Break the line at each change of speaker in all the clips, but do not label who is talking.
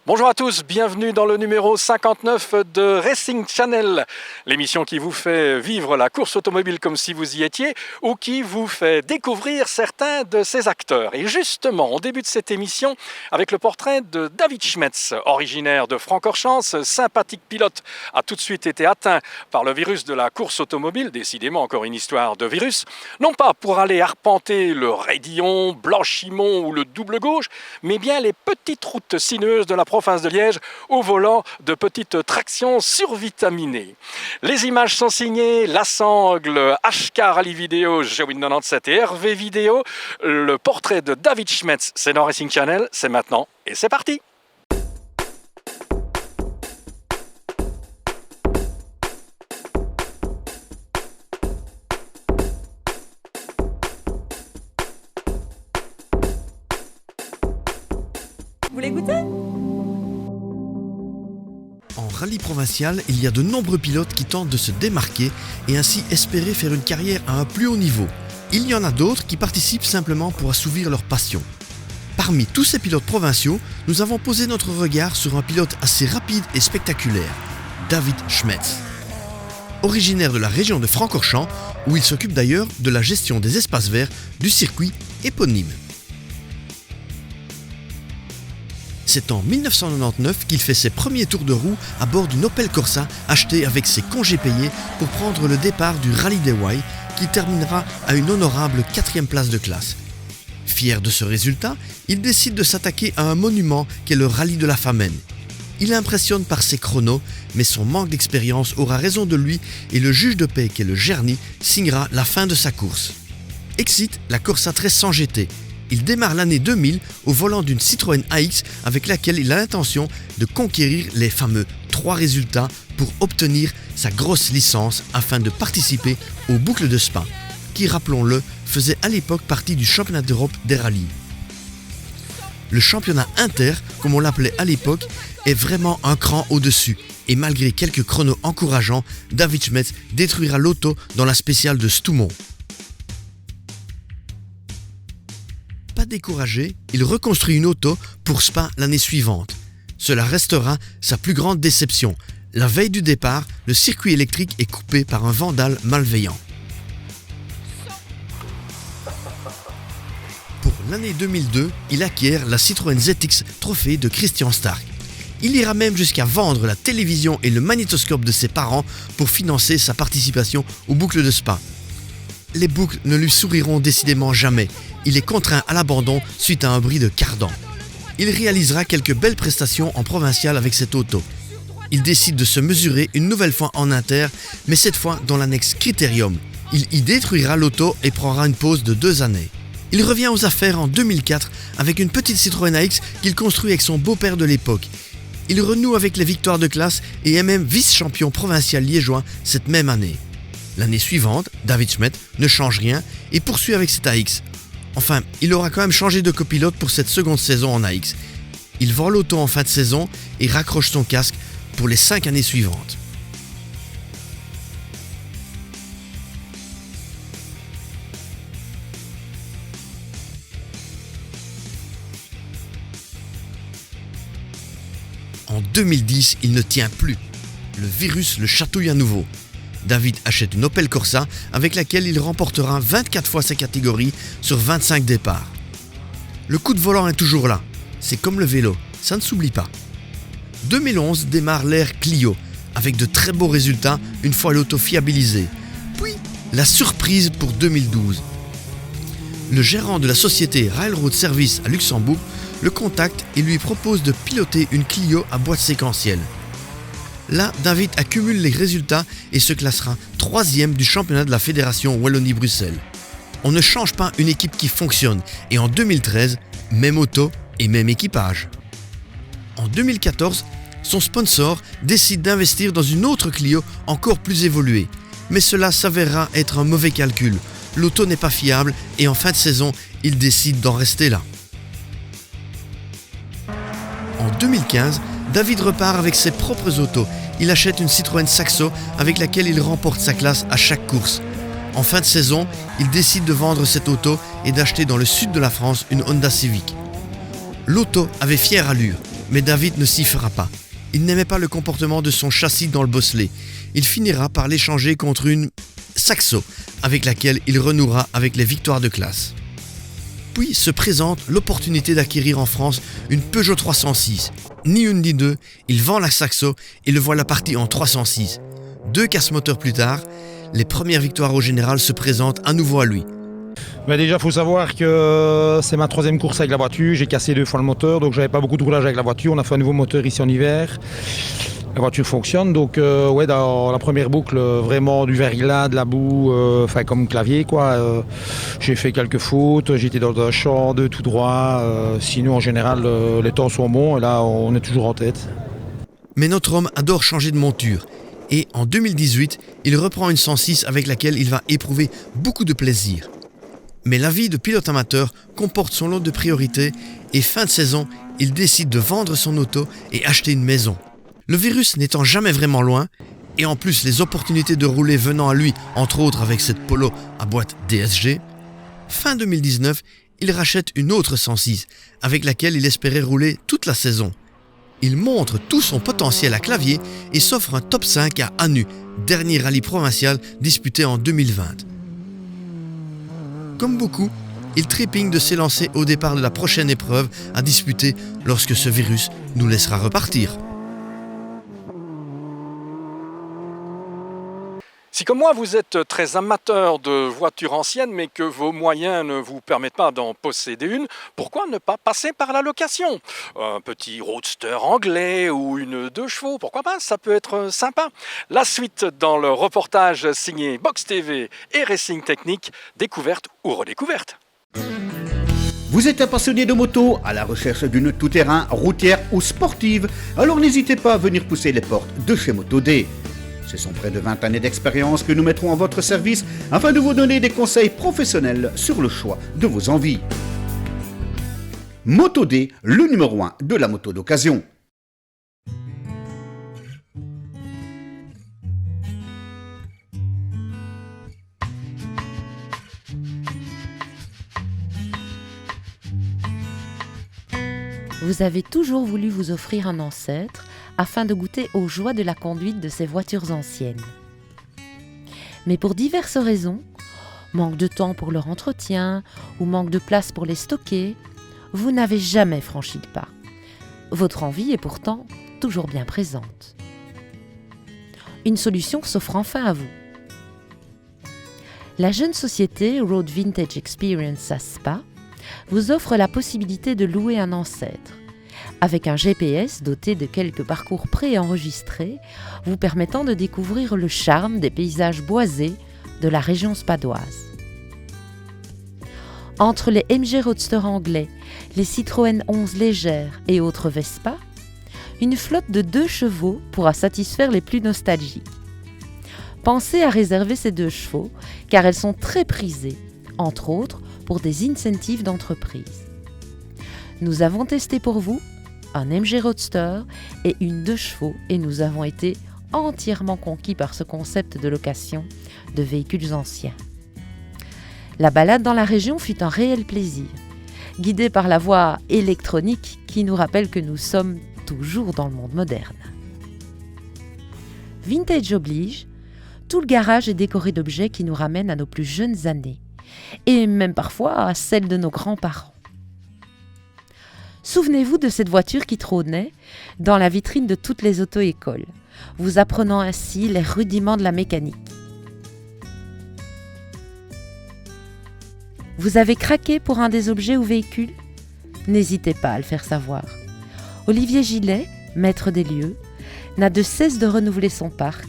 Bonjour à tous, bienvenue dans le numéro 59 de Racing Channel, l'émission qui vous fait vivre la course automobile comme si vous y étiez ou qui vous fait découvrir certains de ses acteurs. Et justement, on débute cette émission avec le portrait de David Schmetz, originaire de Francorchamps. Ce sympathique pilote a tout de suite été atteint par le virus de la course automobile, décidément encore une histoire de virus, non pas pour aller arpenter le Raidillon, Blanchimont ou le double gauche, mais bien les petites routes sinueuses de la province de Liège au volant de petites tractions survitaminées. Les images sont signées Lassangle, HK Rally Vidéo, Jawin 97 et Hervé Vidéo. Le portrait de David Schmetz, c'est dans Racing Channel, c'est maintenant et c'est parti.
Vous voulez goûter ?
En rallye provincial, il y a de nombreux pilotes qui tentent de se démarquer et ainsi espérer faire une carrière à un plus haut niveau. Il y en a d'autres qui participent simplement pour assouvir leur passion. Parmi tous ces pilotes provinciaux, nous avons posé notre regard sur un pilote assez rapide et spectaculaire, David Schmetz. Originaire de la région de Francorchamps, où il s'occupe d'ailleurs de la gestion des espaces verts du circuit éponyme. C'est en 1999 qu'il fait ses premiers tours de roue à bord d'une Opel Corsa achetée avec ses congés payés pour prendre le départ du Rallye des Wye qui terminera à une honorable 4e place de classe. Fier de ce résultat, il décide de s'attaquer à un monument qu'est le Rallye de la Famenne. Il impressionne par ses chronos, mais son manque d'expérience aura raison de lui et le juge de paix qu'est le Gerny signera la fin de sa course. Excite la Corsa 1300 GT. Il démarre l'année 2000 au volant d'une Citroën AX avec laquelle il a l'intention de conquérir les fameux 3 résultats pour obtenir sa grosse licence afin de participer aux boucles de Spa, qui, rappelons-le, faisait à l'époque partie du championnat d'Europe des rallyes. Le championnat inter, comme on l'appelait à l'époque, est vraiment un cran au-dessus et malgré quelques chronos encourageants, David Schmetz détruira l'auto dans la spéciale de Stoumont. Pas découragé, il reconstruit une auto pour Spa l'année suivante. Cela restera sa plus grande déception. La veille du départ, le circuit électrique est coupé par un vandale malveillant. Pour l'année 2002, il acquiert la Citroën ZX Trophée de Christian Stark. Il ira même jusqu'à vendre la télévision et le magnétoscope de ses parents pour financer sa participation aux boucles de Spa. Les boucles ne lui souriront décidément jamais. Il est contraint à l'abandon suite à un bris de cardan. Il réalisera quelques belles prestations en provincial avec cette auto. Il décide de se mesurer une nouvelle fois en inter, mais cette fois dans l'annexe Critérium. Il y détruira l'auto et prendra une pause de 2 années. Il revient aux affaires en 2004 avec une petite Citroën AX qu'il construit avec son beau-père de l'époque. Il renoue avec les victoires de classe et est même vice-champion provincial liégeois cette même année. L'année suivante, David Schmetz ne change rien et poursuit avec cette AX. Enfin, il aura quand même changé de copilote pour cette seconde saison en AX. Il vend l'auto en fin de saison et raccroche son casque pour les 5 années suivantes. En 2010, il ne tient plus. Le virus le chatouille à nouveau. David achète une Opel Corsa avec laquelle il remportera 24 fois sa catégorie sur 25 départs. Le coup de volant est toujours là. C'est comme le vélo, ça ne s'oublie pas. 2011 démarre l'ère Clio avec de très beaux résultats une fois l'auto fiabilisée. Puis, la surprise pour 2012. Le gérant de la société Railroad Service à Luxembourg le contacte et lui propose de piloter une Clio à boîte séquentielle. Là, David accumule les résultats et se classera 3e du championnat de la Fédération Wallonie-Bruxelles. On ne change pas une équipe qui fonctionne et en 2013, même auto et même équipage. En 2014, son sponsor décide d'investir dans une autre Clio encore plus évoluée. Mais cela s'avérera être un mauvais calcul. L'auto n'est pas fiable et en fin de saison, il décide d'en rester là. En 2015, David repart avec ses propres autos. Il achète une Citroën Saxo avec laquelle il remporte sa classe à chaque course. En fin de saison, il décide de vendre cette auto et d'acheter dans le sud de la France une Honda Civic. L'auto avait fière allure, Mais David ne s'y fera pas. Il n'aimait pas le comportement de son châssis dans le bosselet. Il finira par l'échanger contre une Saxo, avec laquelle il renouera avec les victoires de classe. Puis se présente l'opportunité d'acquérir en France une Peugeot 306. Ni une ni deux, il vend la Saxo et le voilà parti en 306. 2 casse-moteurs plus tard, les premières victoires au général se présentent à nouveau à lui.
Mais déjà, il faut savoir que c'est ma 3e course avec la voiture. J'ai cassé 2 fois le moteur, donc j'avais pas beaucoup de roulage avec la voiture. On a fait un nouveau moteur ici en hiver. La voiture fonctionne, donc dans la première boucle, vraiment du verglas, de la boue, comme clavier quoi. J'ai fait quelques fautes, j'étais dans un champ de tout droit. Sinon, en général, les temps sont bons et là, on est toujours en tête.
Mais notre homme adore changer de monture. Et en 2018, il reprend une 106 avec laquelle il va éprouver beaucoup de plaisir. Mais la vie de pilote amateur comporte son lot de priorités et fin de saison, il décide de vendre son auto et acheter une maison. Le virus n'étant jamais vraiment loin, et en plus les opportunités de rouler venant à lui, entre autres avec cette Polo à boîte DSG, fin 2019, il rachète une autre 106 avec laquelle il espérait rouler toute la saison. Il montre tout son potentiel à clavier et s'offre un top 5 à Anu, dernier rallye provincial disputé en 2020. Comme beaucoup, il trépigne de s'élancer au départ de la prochaine épreuve à disputer lorsque ce virus nous laissera repartir.
Si comme moi vous êtes très amateur de voitures anciennes mais que vos moyens ne vous permettent pas d'en posséder une, pourquoi ne pas passer par la location? Un petit roadster anglais ou une 2 chevaux, pourquoi pas? Ça peut être sympa. La suite dans le reportage signé Box TV et Racing Technique, découverte ou redécouverte.
Vous êtes un passionné de moto à la recherche d'une tout-terrain, routière ou sportive? Alors n'hésitez pas à venir pousser les portes de chez Moto D. Ce sont près de 20 années d'expérience que nous mettrons à votre service afin de vous donner des conseils professionnels sur le choix de vos envies. Moto D, le numéro 1 de la moto d'occasion.
Vous avez toujours voulu vous offrir un ancêtre afin de goûter aux joies de la conduite de ces voitures anciennes. Mais pour diverses raisons, manque de temps pour leur entretien ou manque de place pour les stocker, vous n'avez jamais franchi le pas. Votre envie est pourtant toujours bien présente. Une solution s'offre enfin à vous. La jeune société Road Vintage Experience à Spa vous offre la possibilité de louer un ancêtre, avec un GPS doté de quelques parcours préenregistrés, vous permettant de découvrir le charme des paysages boisés de la région spadoise. Entre les MG Roadster anglais, les Citroën 11 légères et autres Vespa, une flotte de 2 chevaux pourra satisfaire les plus nostalgiques. Pensez à réserver ces 2 chevaux, car elles sont très prisées, entre autres pour des incentives d'entreprise. Nous avons testé pour vous un MG Roadster et une 2 chevaux et nous avons été entièrement conquis par ce concept de location de véhicules anciens. La balade dans la région fut un réel plaisir, guidée par la voix électronique qui nous rappelle que nous sommes toujours dans le monde moderne. Vintage oblige, tout le garage est décoré d'objets qui nous ramènent à nos plus jeunes années et même parfois à celles de nos grands-parents. Souvenez-vous de cette voiture qui trônait dans la vitrine de toutes les auto-écoles, vous apprenant ainsi les rudiments de la mécanique. Vous avez craqué pour un des objets ou véhicules? N'hésitez pas à le faire savoir. Olivier Gillet, maître des lieux, n'a de cesse de renouveler son parc.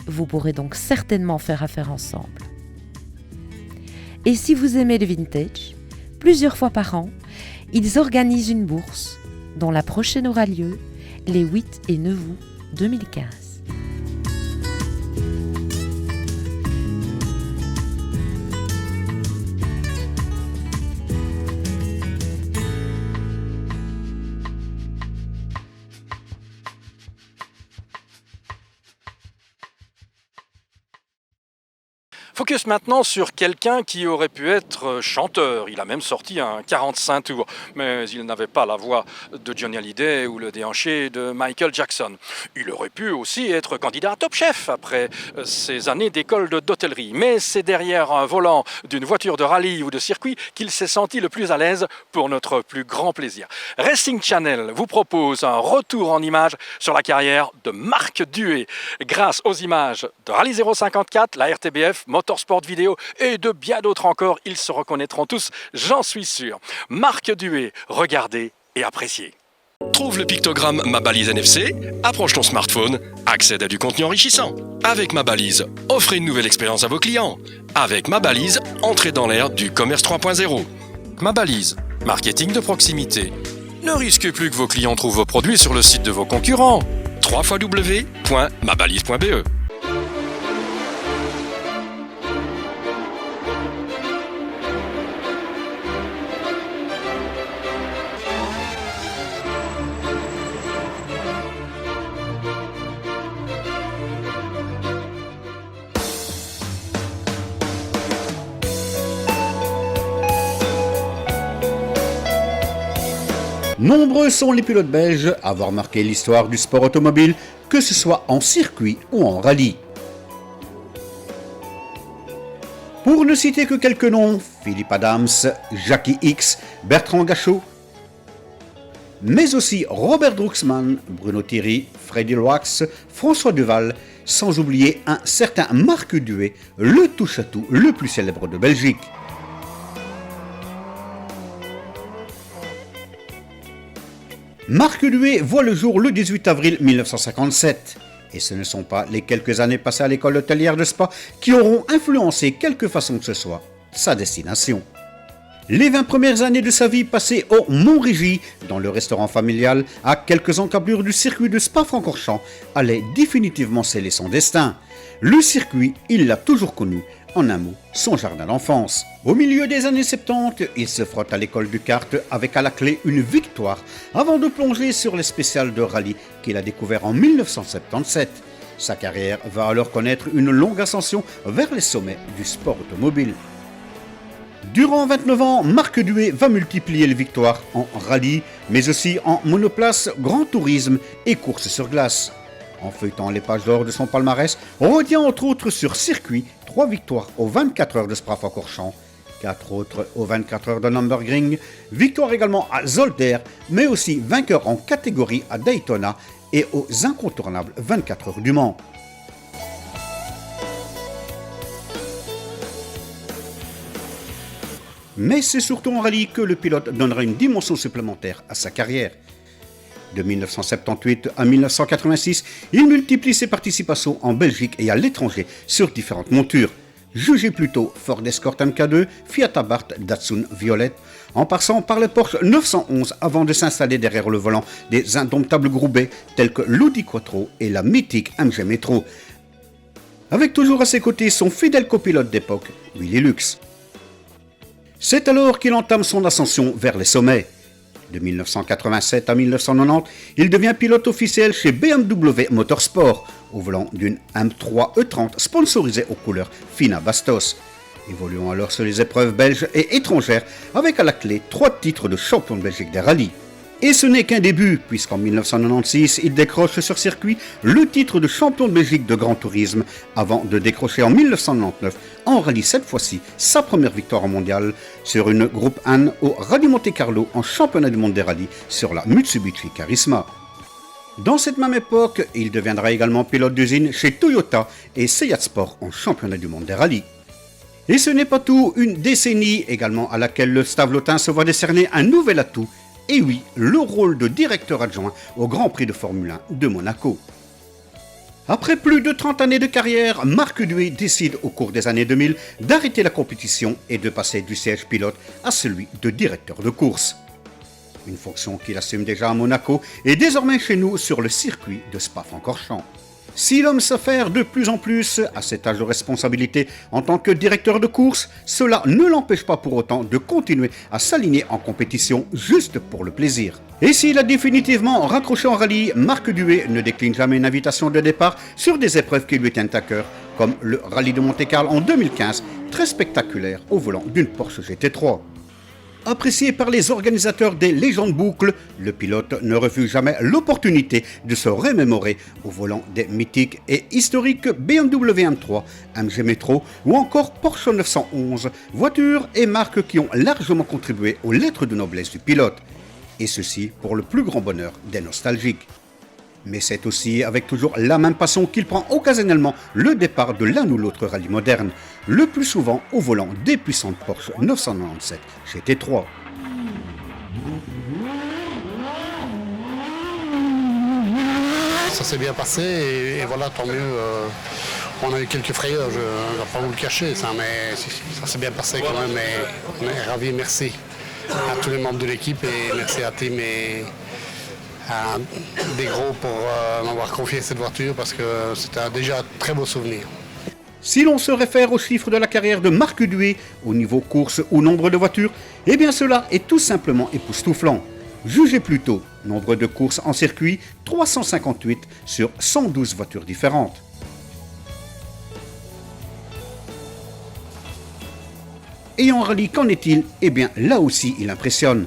Vous pourrez donc certainement faire affaire ensemble. Et si vous aimez le vintage, plusieurs fois par an, ils organisent une bourse dont la prochaine aura lieu les 8 et 9 août 2015.
Focus maintenant sur quelqu'un qui aurait pu être chanteur. Il a même sorti un 45 tours, mais il n'avait pas la voix de Johnny Hallyday ou le déhanché de Michael Jackson. Il aurait pu aussi être candidat à Top Chef après ses années d'école d'hôtellerie. Mais c'est derrière un volant d'une voiture de rallye ou de circuit qu'il s'est senti le plus à l'aise pour notre plus grand plaisir. Racing Channel vous propose un retour en images sur la carrière de Marc Duet. Grâce aux images de Rallye 054, la RTBF, Motorsport Vidéo et de bien d'autres encore, ils se reconnaîtront tous, j'en suis sûr. Marc Duet, regardez et appréciez.
Trouve le pictogramme Ma Balise NFC, approche ton smartphone, accède à du contenu enrichissant. Avec Ma Balise, offrez une nouvelle expérience à vos clients. Avec Ma Balise, entrez dans l'ère du commerce 3.0. Ma Balise, marketing de proximité. Ne risquez plus que vos clients trouvent vos produits sur le site de vos concurrents. www.mabalise.be.
Nombreux sont les pilotes belges à avoir marqué l'histoire du sport automobile, que ce soit en circuit ou en rallye. Pour ne citer que quelques noms, Philippe Adams, Jackie X, Bertrand Gachot, mais aussi Robert Drucksmann, Bruno Thierry, Freddy Loax, François Duval, sans oublier un certain Marc Duet, le touche-à-tout le plus célèbre de Belgique. Marc Duet voit le jour le 18 avril 1957. Et ce ne sont pas les quelques années passées à l'école hôtelière de Spa qui auront influencé quelque façon que ce soit sa destination. Les 20 premières années de sa vie passées au Montérégie, dans le restaurant familial, à quelques encablures du circuit de Spa-Francorchamps, allaient définitivement sceller son destin. Le circuit, il l'a toujours connu. En un mot, son jardin d'enfance. Au milieu des années 70, il se frotte à l'école du kart avec à la clé une victoire avant de plonger sur les spéciales de rallye qu'il a découvert en 1977. Sa carrière va alors connaître une longue ascension vers les sommets du sport automobile. Durant 29 ans, Marc Duet va multiplier les victoires en rallye, mais aussi en monoplace, grand tourisme et courses sur glace. En feuilletant les pages d'or de son palmarès, on retient entre autres sur circuit 3 victoires aux 24 heures de Spa-Francorchamps, 4 autres aux 24 heures de Nürburgring, victoire également à Zolder, mais aussi vainqueur en catégorie à Daytona et aux incontournables 24 heures du Mans. Mais c'est surtout en rallye que le pilote donnera une dimension supplémentaire à sa carrière. De 1978 à 1986, il multiplie ses participations en Belgique et à l'étranger sur différentes montures. Jugez plutôt Ford Escort MK2, Fiat Abarth, Datsun Violette, en passant par le Porsche 911 avant de s'installer derrière le volant des indomptables groupés tels que l'Audi Quattro et la mythique MG Metro. Avec toujours à ses côtés son fidèle copilote d'époque, Willy Lux. C'est alors qu'il entame son ascension vers les sommets. De 1987 à 1990, il devient pilote officiel chez BMW Motorsport, au volant d'une M3 E30 sponsorisée aux couleurs Fina Bastos. Évoluant alors sur les épreuves belges et étrangères, avec à la clé 3 titres de champion de Belgique des rallyes. Et ce n'est qu'un début, puisqu'en 1996, il décroche sur circuit le titre de champion de Belgique de grand tourisme, avant de décrocher en 1999, en rallye cette fois-ci, sa première victoire mondiale sur une groupe 1 au Rallye Monte Carlo en championnat du monde des rallyes sur la Mitsubishi Charisma. Dans cette même époque, il deviendra également pilote d'usine chez Toyota et Seat Sport en championnat du monde des rallyes. Et ce n'est pas tout, une décennie également à laquelle le Stavelotin se voit décerner un nouvel atout. Et oui, le rôle de directeur adjoint au Grand Prix de Formule 1 de Monaco. Après plus de 30 années de carrière, Marc Duet décide au cours des années 2000 d'arrêter la compétition et de passer du siège pilote à celui de directeur de course. Une fonction qu'il assume déjà à Monaco et désormais chez nous sur le circuit de Spa-Francorchamps. Si l'homme s'affaire de plus en plus à cet âge de responsabilité en tant que directeur de course, cela ne l'empêche pas pour autant de continuer à s'aligner en compétition juste pour le plaisir. Et s'il a définitivement raccroché en rallye, Marc Duet ne décline jamais une invitation de départ sur des épreuves qui lui tiennent à cœur, comme le rallye de Monte-Carlo en 2015, très spectaculaire au volant d'une Porsche GT3. Apprécié par les organisateurs des légendes boucles, le pilote ne refuse jamais l'opportunité de se remémorer au volant des mythiques et historiques BMW M3, MG Metro ou encore Porsche 911, voitures et marques qui ont largement contribué aux lettres de noblesse du pilote. Et ceci pour le plus grand bonheur des nostalgiques. Mais c'est aussi avec toujours la même passion qu'il prend occasionnellement le départ de l'un ou l'autre rallye moderne, le plus souvent au volant des puissantes Porsche 997 GT3.
Ça s'est bien passé et voilà, tant mieux. On a eu quelques frayeurs, je ne vais pas vous le cacher, mais ça s'est bien passé quand même et on est ravis. Merci à tous les membres de l'équipe et merci à Tim et à des gros pour m'avoir confié cette voiture parce que c'était déjà un très beau souvenir.
Si l'on se réfère aux chiffres de la carrière de Marc Duet, au niveau course ou nombre de voitures, eh bien cela est tout simplement époustouflant. Jugez plutôt, nombre de courses en circuit, 358 sur 112 voitures différentes. Et en rallye, qu'en est-il? Eh bien là aussi il impressionne.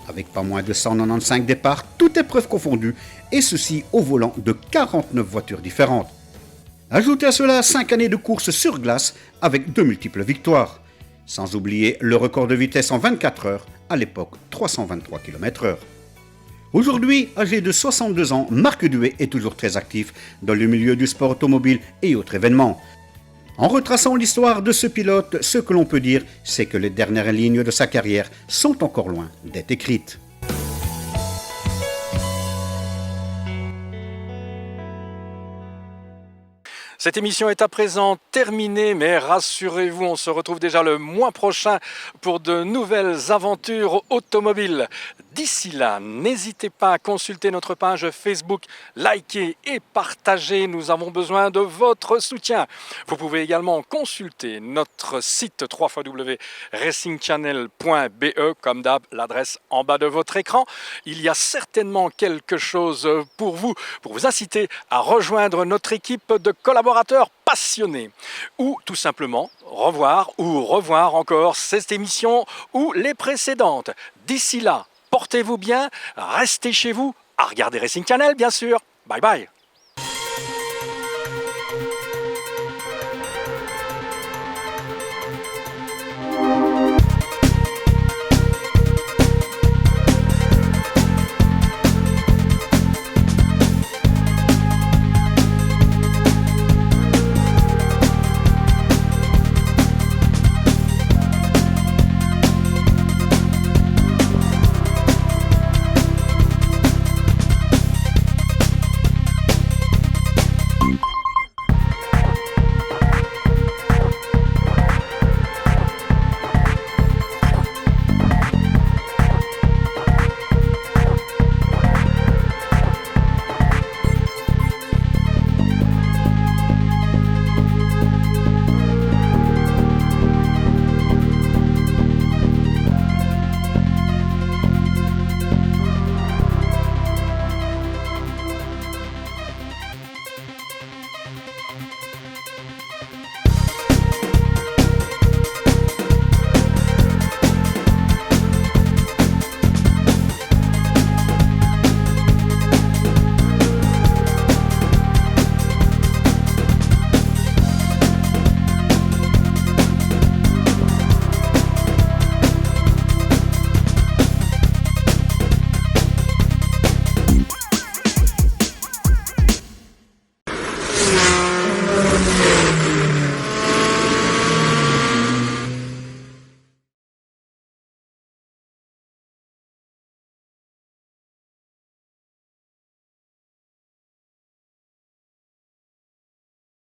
Avec pas moins de 195 départs, toutes épreuves confondues, et ceci au volant de 49 voitures différentes. Ajoutez à cela 5 années de course sur glace avec de multiples victoires. Sans oublier le record de vitesse en 24 heures, à l'époque 323 km/h. Aujourd'hui, âgé de 62 ans, Marc Duet est toujours très actif dans le milieu du sport automobile et autres événements. En retraçant l'histoire de ce pilote, ce que l'on peut dire, c'est que les dernières lignes de sa carrière sont encore loin d'être écrites.
Cette émission est à présent terminée, mais rassurez-vous, on se retrouve déjà le mois prochain pour de nouvelles aventures automobiles. D'ici là, n'hésitez pas à consulter notre page Facebook, liker et partager. Nous avons besoin de votre soutien. Vous pouvez également consulter notre site www.racingchannel.be, comme d'hab, l'adresse en bas de votre écran. Il y a certainement quelque chose pour vous inciter à rejoindre notre équipe de collaborateurs passionnés. Ou tout simplement revoir encore cette émission ou les précédentes. D'ici là, portez-vous bien, restez chez vous, à regarder Racing Channel bien sûr. Bye bye.